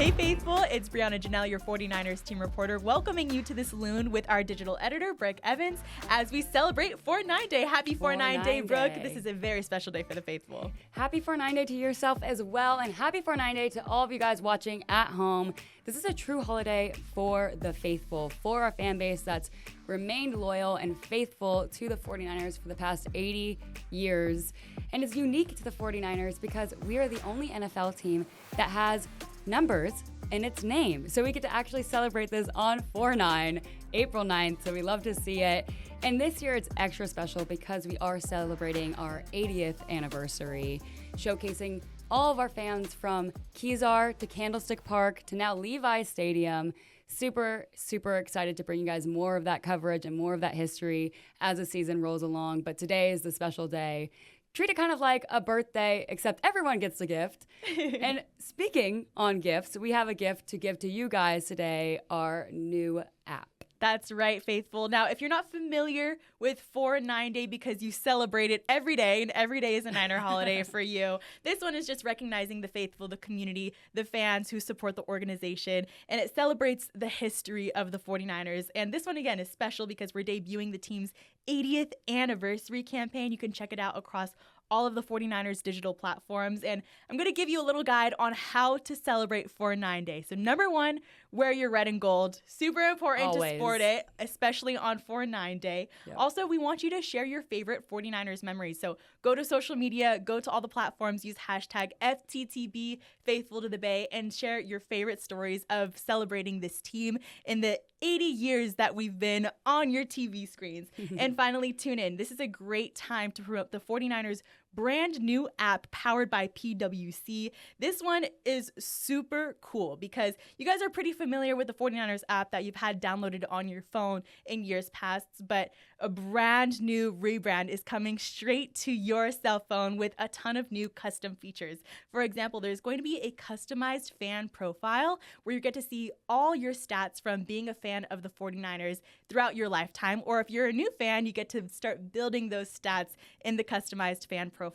Hey Faithful, it's Briana Jeannel, your 49ers team reporter, welcoming you to the Saloon with our digital editor, Brooke Evans, as we celebrate 4-9 Day. Happy 4-9 Day, Brooke. This is a very special day for the Faithful. Happy 4-9 Day to yourself as well, and happy 4-9 Day to all of you guys watching at home. This is a true holiday for the Faithful, for our fan base that's remained loyal and faithful to the 49ers for the past 80 years. And it's unique to the 49ers because we are the only NFL team that has numbers in its name. So we get to actually celebrate this on 4-9, April 9th. So we love to see it. And this year it's extra special because we are celebrating our 80th anniversary, showcasing all of our fans from Kezar to Candlestick Park to now Levi's Stadium. Super, super excited to bring you guys more of that coverage and more of that history as the season rolls along. But today is the special day. Treat it kind of like a birthday, except everyone gets a gift. And speaking on gifts, we have a gift to give to you guys today, our new app. That's right, Faithful. Now, if you're not familiar with 4-9 Day because you celebrate it every day, and every day is a Niner holiday for you, this one is just recognizing the Faithful, the community, the fans who support the organization, and it celebrates the history of the 49ers. And this one, again, is special because we're debuting the team's 80th anniversary campaign. You can check it out across all of the 49ers digital platforms. And I'm going to give you a little guide on how to celebrate 4-9 Day. So number one, wear your red and gold. Super important to sport it, especially on 4-9 Day. Yep. Also, we want you to share your favorite 49ers memories. So go to social media, go to all the platforms, use hashtag FTTB, Faithful to the Bay, and share your favorite stories of celebrating this team in the 80 years that we've been on your TV screens. And finally, tune in. This is a great time to promote the 49ers brand new app powered by PwC. This one is super cool because you guys are pretty familiar with the 49ers app that you've had downloaded on your phone in years past, but a brand new rebrand is coming straight to your cell phone with a ton of new custom features. For example, there's going to be a customized fan profile where you get to see all your stats from being a fan of the 49ers throughout your lifetime, or if you're a new fan, you get to start building those stats in the customized fan profile.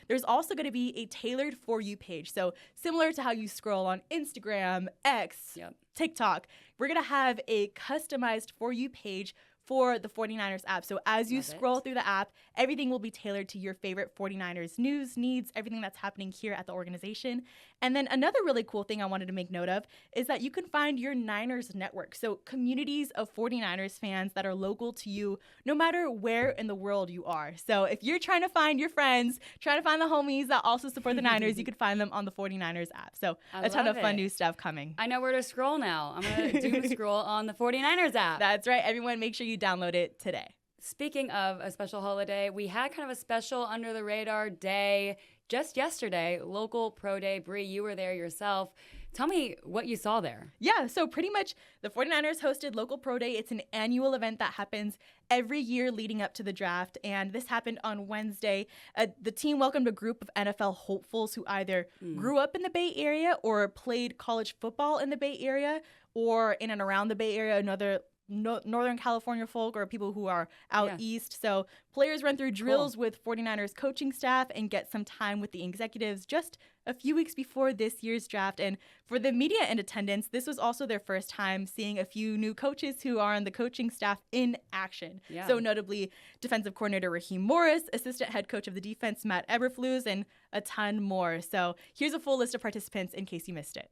There's also going to be a tailored For You page. So similar to how you scroll on Instagram, X, TikTok, we're going to have a customized For You page for the 49ers app. So as you scroll through the app, everything will be tailored to your favorite 49ers news, needs, everything that's happening here at the organization. And then another really cool thing I wanted to make note of is that you can find your Niners network. So communities of 49ers fans that are local to you, no matter where in the world you are. So if you're trying to find your friends, trying to find the homies that also support the Niners, you can find them on the 49ers app. So a ton of fun new stuff coming. I know where to scroll now. I'm going to doom scroll on the 49ers app. That's right. Everyone, make sure you download it today. Speaking of a special holiday, we had kind of a special under the radar day just yesterday, local pro day. Bree, you were there yourself. Tell me what you saw there. Yeah, so pretty much the 49ers hosted Local Pro Day. It's an annual event that happens every year leading up to the draft, and this happened on Wednesday. The team welcomed a group of NFL hopefuls who either grew up in the Bay Area or played college football in the Bay Area or in and around the Bay Area, another Northern California folk or people who are out east. So players run through drills with 49ers coaching staff and get some time with the executives just a few weeks before this year's draft. And for the media in attendance, this was also their first time seeing a few new coaches who are on the coaching staff in action. Yeah. So notably defensive coordinator Raheem Morris, assistant head coach of the defense Matt Eberflus, and a ton more. So here's a full list of participants in case you missed it.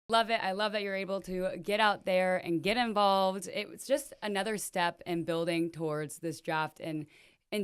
Love it. I love that you're able to get out there and get involved. It was just another step in building towards this draft and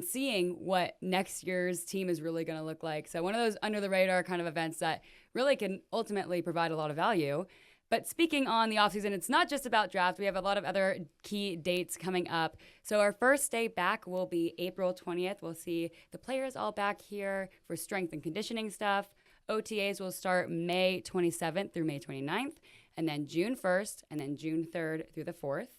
seeing what next year's team is really going to look like. So one of those under the radar kind of events that really can ultimately provide a lot of value. But speaking on the offseason, it's not just about draft. We have a lot of other key dates coming up. So our first day back will be April 20th. We'll see the players all back here for strength and conditioning stuff. OTAs will start May 27th through May 29th, and then June 1st, and then June 3rd through the 4th.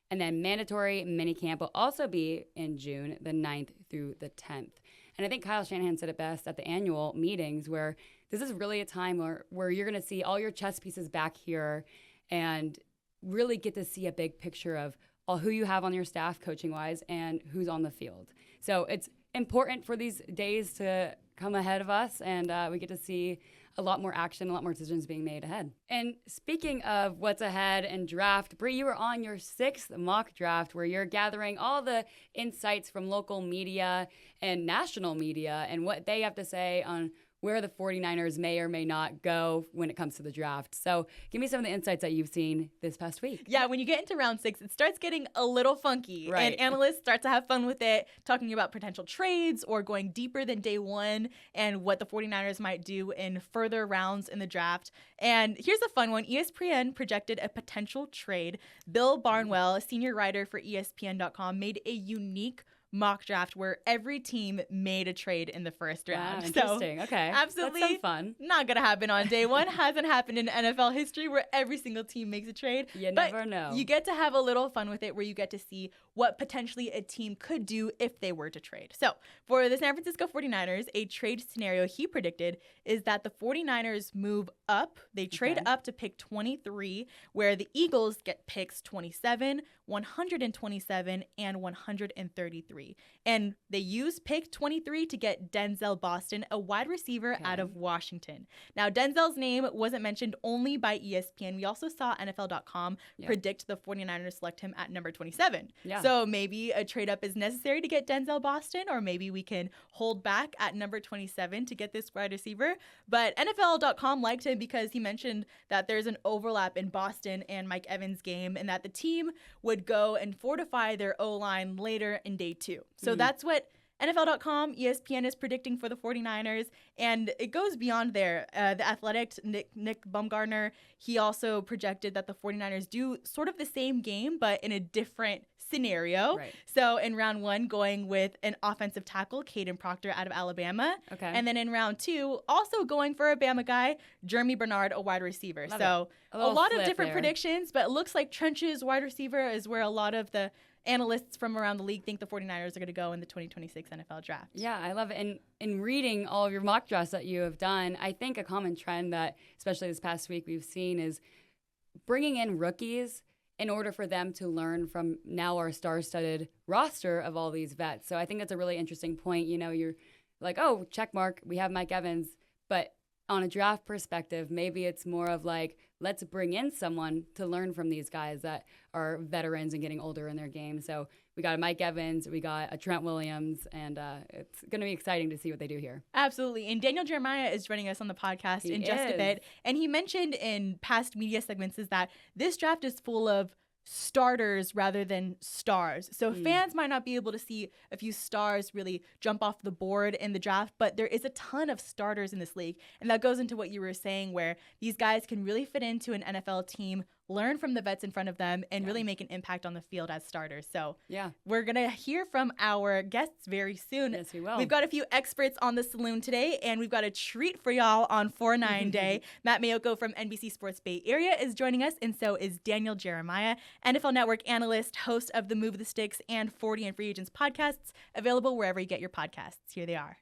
And then mandatory minicamp will also be in June the 9th through the 10th. And I think Kyle Shanahan said it best at the annual meetings where this is really a time where you're going to see all your chess pieces back here and really get to see a big picture of who you have on your staff coaching wise and who's on the field. So it's important for these days to come ahead of us, and we get to see a lot more action, a lot more decisions being made ahead. And speaking of what's ahead and draft, Bri, you were on your 6th mock draft where you're gathering all the insights from local media and national media and what they have to say on where the 49ers may or may not go when it comes to the draft. So give me some of the insights that you've seen this past week. Yeah, when you get into round 6, it starts getting a little funky. Right. And analysts start to have fun with it, talking about potential trades or going deeper than day 1 and what the 49ers might do in further rounds in the draft. And here's a fun one. ESPN projected a potential trade. Bill Barnwell, a senior writer for ESPN.com, made a unique mock draft where every team made a trade in the first round. Wow, interesting. Okay. Absolutely. That sounds fun. Not going to happen on day 1. Hasn't happened in NFL history where every single team makes a trade. You never know. You get to have a little fun with it where you get to see what potentially a team could do if they were to trade. So for the San Francisco 49ers, a trade scenario he predicted is that the 49ers move up. They trade up to pick 23, where the Eagles get picks 27, 127, and 133. And they use pick 23 to get Denzel Boston, a wide receiver out of Washington. Now, Denzel's name wasn't mentioned only by ESPN. We also saw NFL.com predict the 49ers select him at number 27. Yeah. So maybe a trade up is necessary to get Denzel Boston, or maybe we can hold back at number 27 to get this wide receiver. But NFL.com liked him because he mentioned that there's an overlap in Boston and Mike Evans' game and that the team would go and fortify their O-line later in day 2. So that's what NFL.com, ESPN is predicting for the 49ers, and it goes beyond there. The Athletic, Nick Baumgartner, he also projected that the 49ers do sort of the same game, but in a different scenario. Right. So in round 1, going with an offensive tackle, Caden Proctor out of Alabama. Okay. And then in round 2, also going for a Bama guy, Jeremy Bernard, a wide receiver. So a lot of different predictions, but it looks like trenches wide receiver is where a lot of the analysts from around the league think the 49ers are going to go in the 2026 NFL draft. Yeah, I love it. And in reading all of your mock drafts that you have done, I think a common trend that, especially this past week, we've seen is bringing in rookies in order for them to learn from now our star-studded roster of all these vets. So I think that's a really interesting point. You know, you're like, oh, check mark, we have Mike Evans. But on a draft perspective, maybe it's more of like, let's bring in someone to learn from these guys that are veterans and getting older in their game. So we got a Mike Evans, we got a Trent Williams, and it's going to be exciting to see what they do here. Absolutely. And Daniel Jeremiah is joining us on the podcast just a bit. And he mentioned in past media segments is that this draft is full of starters rather than stars. So fans might not be able to see a few stars really jump off the board in the draft, but there is a ton of starters in this league. And that goes into what you were saying, where these guys can really fit into an NFL team, learn from the vets in front of them, and really make an impact on the field as starters. So we're going to hear from our guests very soon. Yes, we will. We've got a few experts on the Saloon today, and we've got a treat for y'all on 4-9 Day. Matt Maiocco from NBC Sports Bay Area is joining us, and so is Daniel Jeremiah, NFL Network analyst, host of the Move the Sticks and 40 and Free Agents podcasts, available wherever you get your podcasts. Here they are.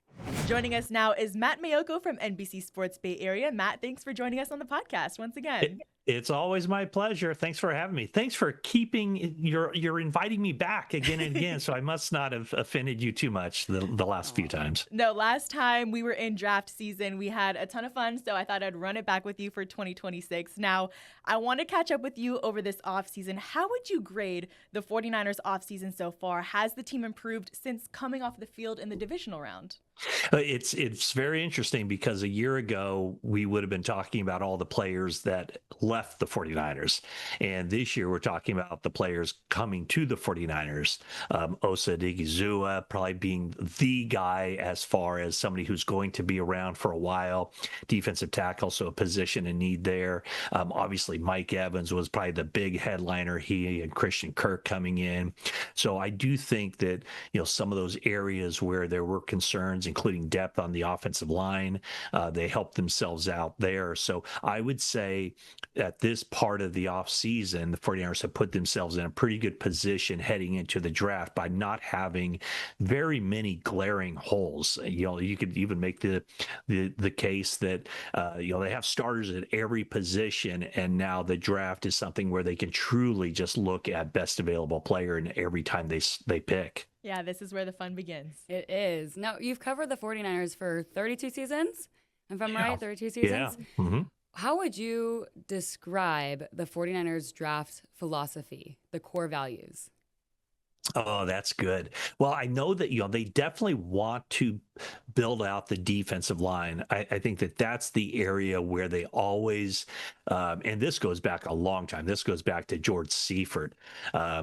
Joining us now is Matt Maiocco from NBC Sports Bay Area. Matt, thanks for joining us on the podcast once again. It's always my pleasure. Thanks for having me. Thanks for keeping you're inviting me back again and again. So I must not have offended you too much the last few times. No, last time we were in draft season, we had a ton of fun. So I thought I'd run it back with you for 2026. Now, I want to catch up with you over this offseason. How would you grade the 49ers offseason so far? Has the team improved since coming off the field in the divisional round? It's very interesting because a year ago, we would have been talking about all the players that left the 49ers. And this year, we're talking about the players coming to the 49ers. Osa Odighizuwa probably being the guy as far as somebody who's going to be around for a while. Defensive tackle, so a position in need there. Obviously, Mike Evans was probably the big headliner. He and Christian Kirk coming in. So I do think that, some of those areas where there were concerns concerns, including depth on the offensive line. They helped themselves out there. So I would say at this part of the offseason, the 49ers have put themselves in a pretty good position heading into the draft by not having very many glaring holes. You could even make the case that they have starters at every position, and now the draft is something where they can truly just look at best available player in every time they pick. Yeah, this is where the fun begins. It is. Now, you've covered the 49ers for 32 seasons, if I'm right, 32 seasons? Yeah. Mm-hmm. How would you describe the 49ers draft philosophy, the core values? Oh, that's good. Well, I know that, they definitely want to build out the defensive line. I think that that's the area where they always, and this goes back a long time. This goes back to George Seifert.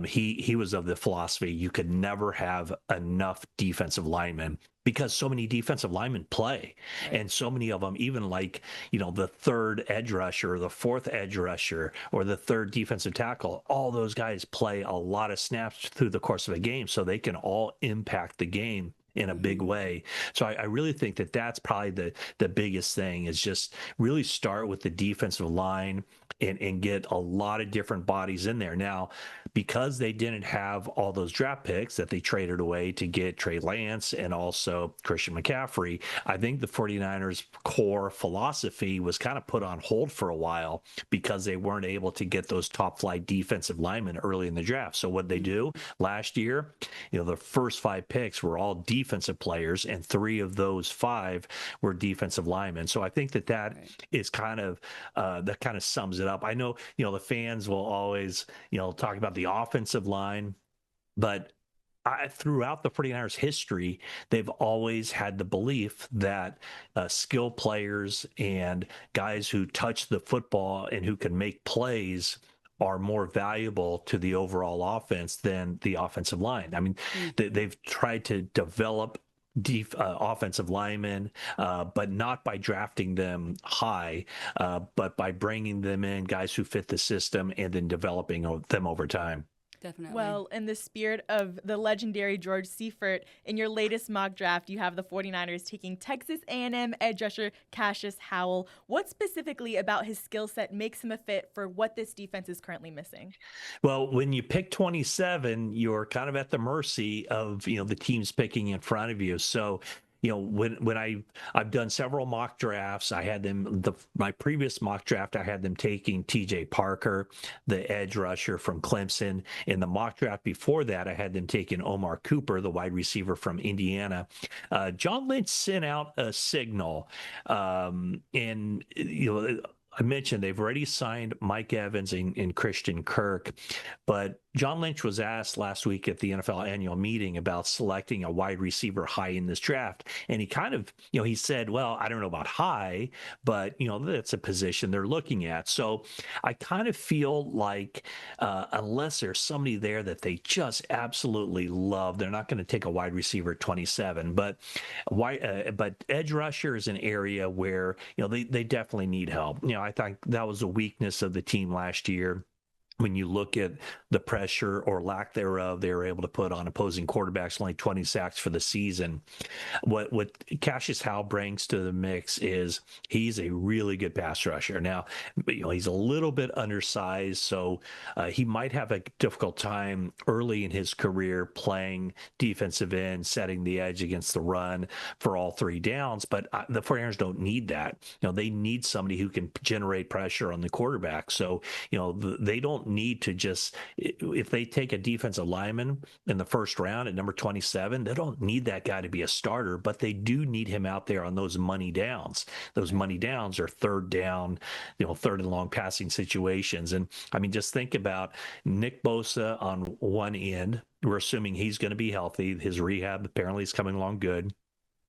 He was of the philosophy you could never have enough defensive linemen because so many defensive linemen play, and so many of them, even like, the third edge rusher or the fourth edge rusher or the third defensive tackle, all those guys play a lot of snaps through the course of a game, so they can all impact the game in a big way. So I really think that that's probably the biggest thing, is just really start with the defensive line and get a lot of different bodies in there. Now, because they didn't have all those draft picks that they traded away to get Trey Lance and also Christian McCaffrey, I think the 49ers core philosophy was kind of put on hold for a while because they weren't able to get those top flight defensive linemen early in the draft. So what they do last year, the first 5 picks were all defensive players, and 3 of those 5 were defensive linemen. So I think that is kind of that kind of sums it up. I know, the fans will always, talk about the offensive line, but throughout the 49ers history, they've always had the belief that skill players and guys who touch the football and who can make plays are more valuable to the overall offense than the offensive line. I mean, they've tried to develop offensive linemen, but not by drafting them high, but by bringing them in, guys who fit the system, and then developing them over time. Definitely. Well, in the spirit of the legendary George Seifert, in your latest mock draft, you have the 49ers taking Texas A&M edge rusher Cassius Howell. What specifically about his skill set makes him a fit for what this defense is currently missing? Well, when you pick 27, you're kind of at the mercy of, the teams picking in front of you. So, when I've done several mock drafts, I had them, my previous mock draft, I had them taking TJ Parker, the edge rusher from Clemson. In the mock draft before that, I had them taking Omar Cooper, the wide receiver from Indiana. John Lynch sent out a signal, and, I mentioned they've already signed Mike Evans and Christian Kirk, but John Lynch was asked last week at the NFL annual meeting about selecting a wide receiver high in this draft. And he kind of, he said, well, I don't know about high, but, that's a position they're looking at. So I kind of feel like unless there's somebody there that they just absolutely love, they're not going to take a wide receiver at 27. But edge rusher is an area where, they definitely need help. I think that was a weakness of the team last year. When you look at the pressure or lack thereof, they were able to put on opposing quarterbacks only 20 sacks for the season. What Cassius Howell brings to the mix is he's a really good pass rusher. Now, he's a little bit undersized, so he might have a difficult time early in his career playing defensive end, setting the edge against the run for all 3 downs. But the 49ers don't need that. They need somebody who can generate pressure on the quarterback. So, they don't need to just, if they take a defensive lineman in the first round at number 27, they don't need that guy to be a starter, but they do need him out there on those money downs. Those money downs are third down, third and long passing situations. And I mean, just think about Nick Bosa on one end. We're assuming he's going to be healthy. His rehab apparently is coming along good.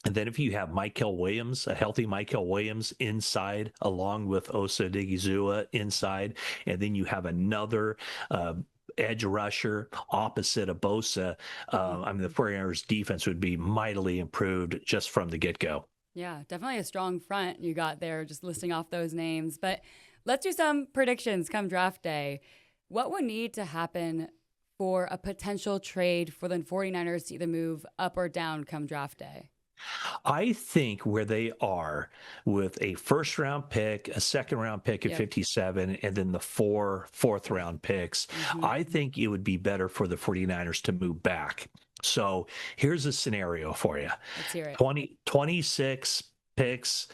And then if you have Mykel Williams, a healthy Mykel Williams inside, along with Osa Odighizuwa inside, and then you have another edge rusher opposite of Bosa, the 49ers defense would be mightily improved just from the get-go. Yeah, definitely a strong front you got there, just listing off those names. But let's do some predictions come draft day. What would need to happen for a potential trade for the 49ers to either move up or down come draft day? I think where they are with a first round pick, a second round pick at Yep. 57, and then the fourth round picks, I think it would be better for the 49ers to move back. So here's a scenario for you. Let's hear it. 26 picks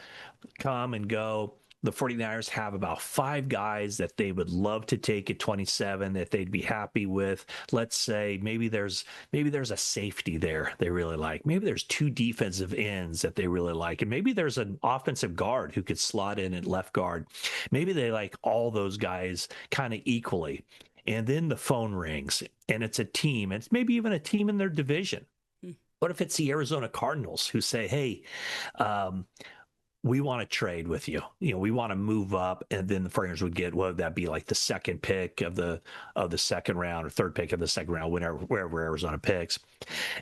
come and go. The 49ers have about 5 guys that they would love to take at 27 that they'd be happy with. Let's say maybe there's a safety there they really like. Maybe there's 2 defensive ends that they really like. And maybe there's an offensive guard who could slot in at left guard. Maybe they like all those guys kind of equally. And then the phone rings and it's a team. It's maybe even a team in their division. What if it's the Arizona Cardinals who say, hey, we want to trade with you. We want to move up, and then the 49ers would get, what would that be, like the second pick of the second round or third pick of the second round, wherever Arizona picks.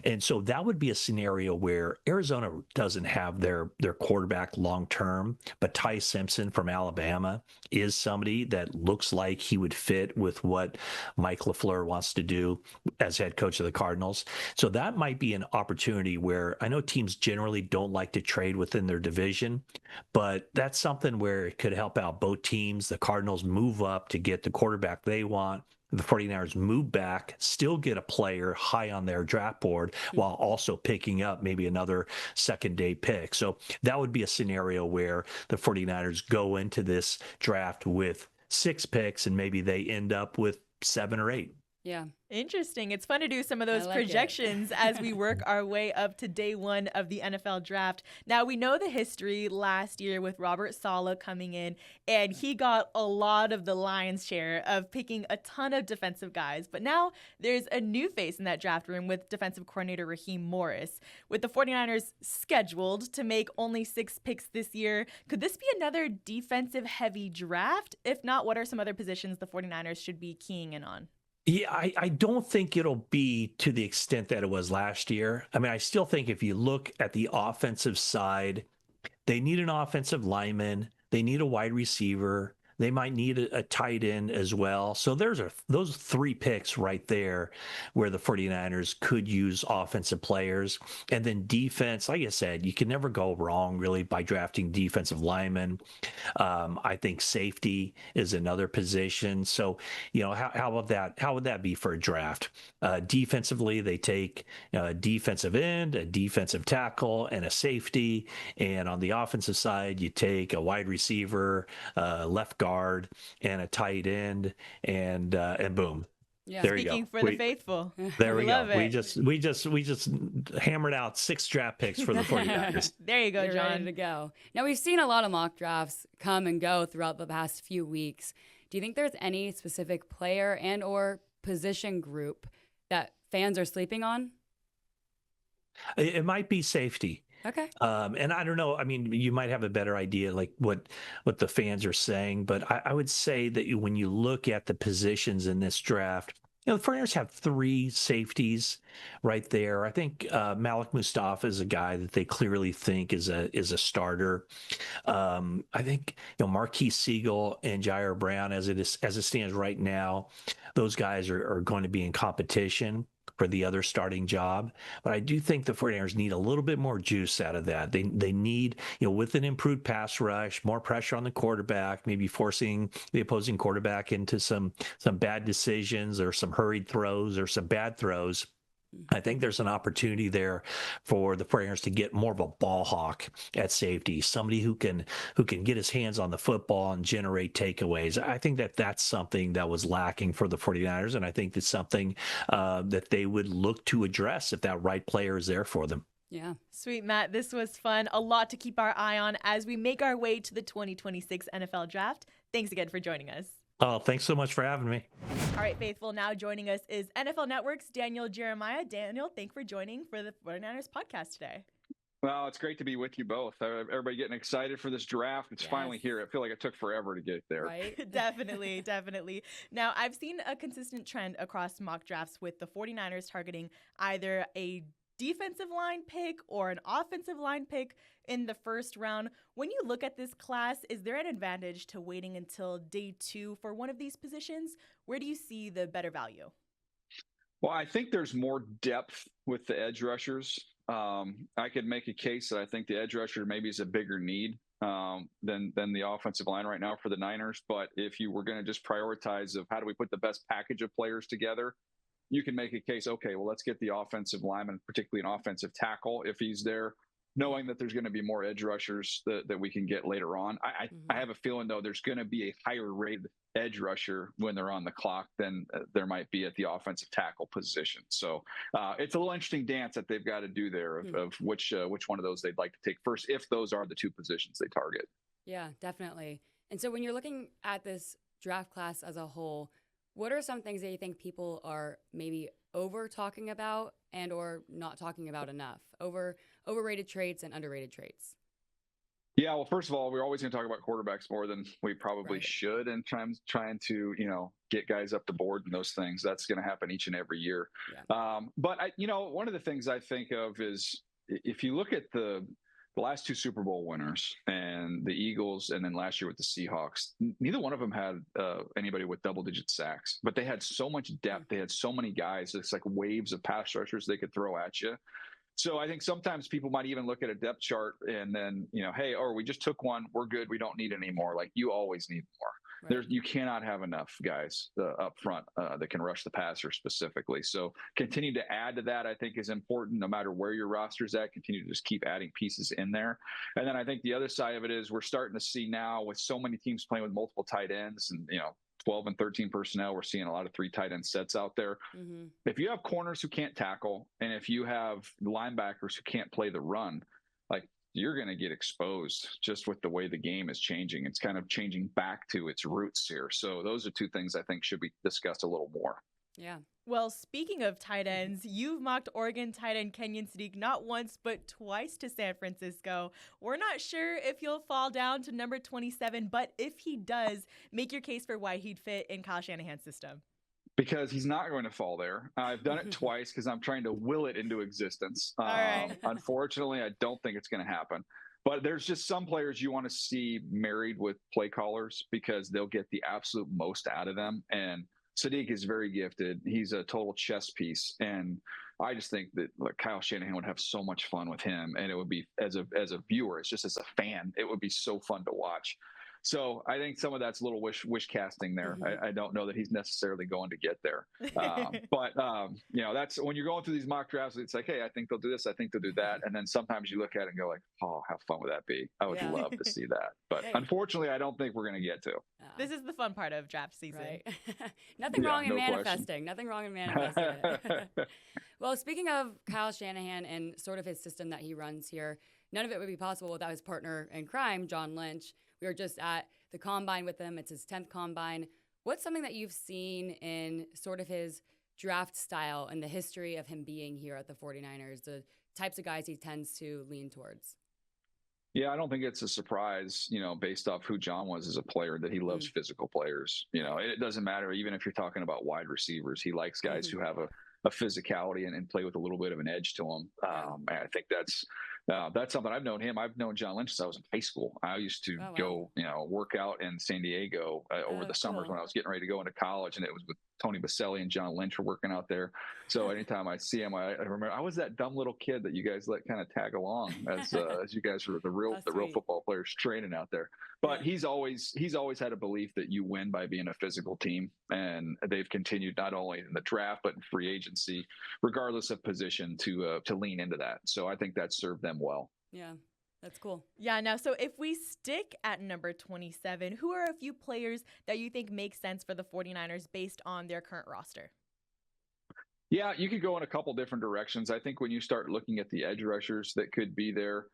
And so that would be a scenario where Arizona doesn't have their quarterback long term, but Ty Simpson from Alabama is somebody that looks like he would fit with what Mike LaFleur wants to do as head coach of the Cardinals. So that might be an opportunity where I know teams generally don't like to trade within their division, but that's something where it could help out both teams. The Cardinals move up to get the quarterback they want. The 49ers move back, still get a player high on their draft board while also picking up maybe another second day pick. So that would be a scenario where the 49ers go into this draft with 6 picks and maybe they end up with 7 or 8. Yeah. Interesting. It's fun to do some of those I like projections as we work our way up to day 1 of the NFL draft. Now, we know the history last year with Robert Saleh coming in, and he got a lot of the lion's share of picking a ton of defensive guys. But now there's a new face in that draft room with defensive coordinator Raheem Morris. With the 49ers scheduled to make only 6 picks this year, could this be another defensive-heavy draft? If not, what are some other positions the 49ers should be keying in on? Yeah, I don't think it'll be to the extent that it was last year. I mean, I still think if you look at the offensive side, they need an offensive lineman. They need a wide receiver. They might need a tight end as well. So there's those 3 picks right there where the 49ers could use offensive players. And then defense, like I said, you can never go wrong really by drafting defensive linemen. I think safety is another position. So, how about that? How would that be for a draft? Defensively, they take a defensive end, a defensive tackle, and a safety. And on the offensive side, you take a wide receiver, left guard, and a tight end, and boom. Yeah. There Speaking you go. for the faithful. There we go. Love it. We just hammered out 6 draft picks for the 49ers. There you go, You're John. ready to go. Now, we've seen a lot of mock drafts come and go throughout the past few weeks. Do you think there's any specific player and or position group that fans are sleeping on? It might be safety. Okay. And I don't know. I mean, you might have a better idea, like what the fans are saying. But I would say that when you look at the positions in this draft, the 49ers have 3 safeties right there. I think Malik Mustafa is a guy that they clearly think is a starter. I think Marquise Siegel and Jair Brown, as it stands right now, those guys are going to be in competition for the other starting job. But I do think the 49ers need a little bit more juice out of that. They need, with an improved pass rush, more pressure on the quarterback, maybe forcing the opposing quarterback into some bad decisions or some hurried throws or some bad throws. I think there's an opportunity there for the 49ers to get more of a ball hawk at safety, somebody who can get his hands on the football and generate takeaways. I think that's something that was lacking for the 49ers, and I think that's something that they would look to address if that right player is there for them. Yeah. Sweet, Matt. This was fun. A lot to keep our eye on as we make our way to the 2026 NFL Draft. Thanks again for joining us. Oh, thanks so much for having me. All right, faithful. Now joining us is NFL Network's Daniel Jeremiah. Daniel, thanks for joining for the 49ers podcast today. Well, it's great to be with you both. Everybody getting excited for this draft. It's finally here. I feel like it took forever to get there. Right? Definitely, definitely. Now, I've seen a consistent trend across mock drafts with the 49ers targeting either a defensive line pick or an offensive line pick in the first round. When you look at this class, is there an advantage to waiting until day 2 for one of these positions? Where do you see the better value? Well, I think there's more depth with the edge rushers. I could make a case that I think the edge rusher maybe is a bigger need than the offensive line right now for the Niners. But if you were going to just prioritize of how do we put the best package of players together, you can make a case, okay, well, let's get the offensive lineman, particularly an offensive tackle, if he's there, knowing that there's going to be more edge rushers that we can get later on. I have a feeling, though, there's going to be a higher rated edge rusher when they're on the clock than there might be at the offensive tackle position. So it's a little interesting dance that they've got to do there of which one of those they'd like to take first, if those are the two positions they target. Yeah, definitely. And so when you're looking at this draft class as a whole, what are some things that you think people are maybe over talking about and or not talking about enough? Overrated traits and underrated traits. Yeah, well, first of all, we're always going to talk about quarterbacks more than we probably should, and trying to get guys up the board and those things. That's going to happen each and every year. Yeah. But one of the things I think of is if you look at the last two Super Bowl winners and the Eagles, and then last year with the Seahawks, neither one of them had anybody with double-digit sacks, but they had so much depth. They had so many guys. It's like waves of pass rushers they could throw at you. So I think sometimes people might even look at a depth chart and then, hey, we just took one. We're good. We don't need any more. Like, you always need more. Right. You cannot have enough guys up front that can rush the passer specifically. So continue to add to that, I think, is important no matter where your roster's at. Continue to just keep adding pieces in there. And then I think the other side of it is we're starting to see now with so many teams playing with multiple tight ends and, 12 and 13 personnel, we're seeing a lot of 3 tight end sets out there. Mm-hmm. If you have corners who can't tackle, and if you have linebackers who can't play the run, like, you're going to get exposed just with the way the game is changing. It's kind of changing back to its roots here. So those are two things I think should be discussed a little more. Yeah. Well, speaking of tight ends, you've mocked Oregon tight end Kenyon Sadiq not once but twice to San Francisco. We're not sure if he'll fall down to number 27, but if he does, make your case for why he'd fit in Kyle Shanahan's system. Because he's not going to fall there. I've done it twice because I'm trying to will it into existence. All right. Unfortunately, I don't think it's going to happen. But there's just some players you want to see married with play callers because they'll get the absolute most out of them. And Sadiq is very gifted. He's a total chess piece. And I just think that Kyle Shanahan would have so much fun with him. And it would be, as a viewer, it's just as a fan, it would be so fun to watch. So I think some of that's a little wish casting there. Mm-hmm. I don't know that he's necessarily going to get there. But that's when you're going through these mock drafts, it's like, hey, I think they'll do this. I think they'll do that. And then sometimes you look at it and go like, oh, how fun would that be? I would love to see that. But unfortunately, I don't think we're going to get to. This is the fun part of draft season. Right. Nothing wrong in manifesting. Nothing wrong in manifesting. Well, speaking of Kyle Shanahan and sort of his system that he runs here, none of it would be possible without his partner in crime, John Lynch. We were just at the combine with him. It's his 10th combine. What's something that you've seen in sort of his draft style and the history of him being here at the 49ers, the types of guys he tends to lean towards? Yeah, I don't think it's a surprise, based off who John was as a player, that he loves physical players. It doesn't matter, even if you're talking about wide receivers. He likes guys who have a physicality and play with a little bit of an edge to them. I think that's something I've known him. I've known John Lynch since I was in high school. I used to go, work out in San Diego over the summers when I was getting ready to go into college, and it was with Tony Baselli and John Lynch were working out there. So anytime I see him, I remember I was that dumb little kid that you guys let kind of tag along as you guys were the real football players training out there. But he's always had a belief that you win by being a physical team, and they've continued not only in the draft but in free agency, regardless of position, to lean into that. So I think that served them well. Yeah. That's cool. Yeah. Now, so if we stick at number 27, who are a few players that you think make sense for the 49ers based on their current roster? Yeah, you could go in a couple different directions. I think when you start looking at the edge rushers that could be there,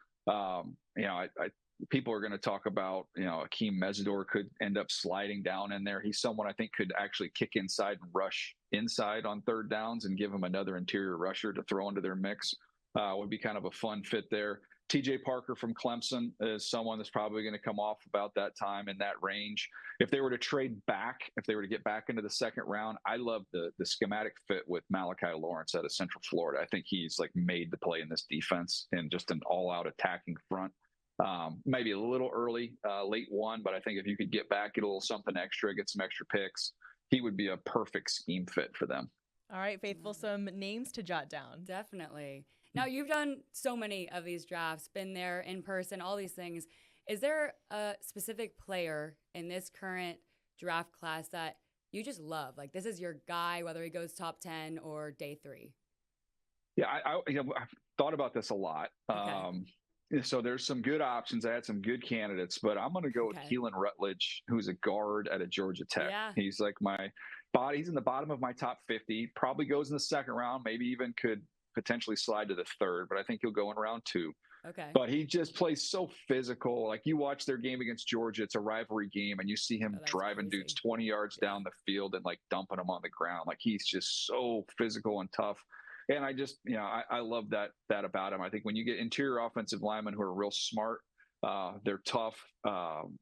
people are going to talk about, Akeem Mesidor could end up sliding down in there. He's someone I think could actually kick inside and rush inside on third downs and give him another interior rusher to throw into their mix. Would be kind of a fun fit there. TJ Parker from Clemson is someone that's probably going to come off about that time in that range. If they were to trade back, if they were to get back into the second round, I love the schematic fit with Malachi Lawrence out of Central Florida. I think he's made to play in this defense and just an all-out attacking front. Maybe a little early, late one, but I think if you could get back, get a little something extra, get some extra picks, he would be a perfect scheme fit for them. All right, Faithful, some names to jot down. Definitely. Now, you've done so many of these drafts, been there in person, all these things. Is there a specific player in this current draft class that you just love? Like, this is your guy, whether he goes top 10 or day 3? Yeah, I've thought about this a lot. Okay. So there's some good options. I had some good candidates, but I'm going to go with Keelan Rutledge, who's a guard at a Georgia Tech. Yeah. He's like he's in the bottom of my top 50, probably goes in the second round, maybe even could potentially slide to the third, but I think he'll go in round 2. Okay. But he just plays so physical. Like, you watch their game against Georgia, it's a rivalry game, and you see him driving dudes 20 yards down the field and like dumping them on the ground. Like, he's just so physical and tough. And I just, I love that about him. I think when you get interior offensive linemen who are real smart, they're tough.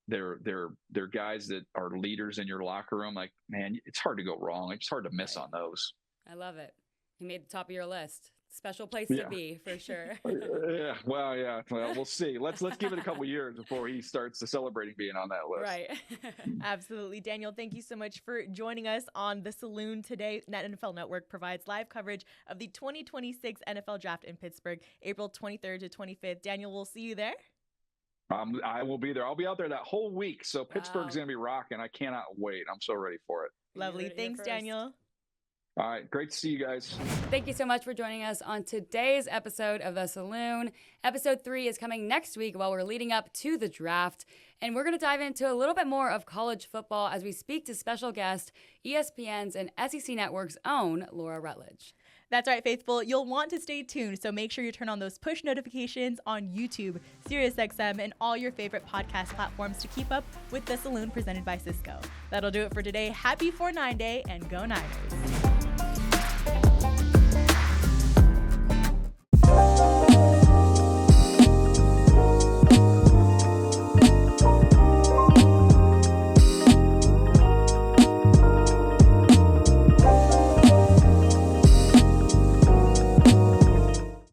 They're guys that are leaders in your locker room. Like, man, it's hard to go wrong. It's hard to miss on those. I love it. He made the top of your list. Special place to be, for sure. Yeah. Well, we'll see. Let's give it a couple years before he starts celebrating being on that list. Right. Absolutely. Daniel, thank you so much for joining us on the Saloon today. NFL Network provides live coverage of the 2026 NFL Draft in Pittsburgh, April 23rd to 25th. Daniel, we'll see you there. I will be there. I'll be out there that whole week. So Pittsburgh's going to be rocking. I cannot wait. I'm so ready for it. Lovely. Thanks, Daniel. All right. Great to see you guys. Thank you so much for joining us on today's episode of The Saloon. Episode 3 is coming next week while we're leading up to the draft. And we're going to dive into a little bit more of college football as we speak to special guest, ESPN's and SEC Network's own Laura Rutledge. That's right, Faithful. You'll want to stay tuned, so make sure you turn on those push notifications on YouTube, SiriusXM, and all your favorite podcast platforms to keep up with The Saloon presented by Cisco. That'll do it for today. Happy 4-9 Day, and go Niners.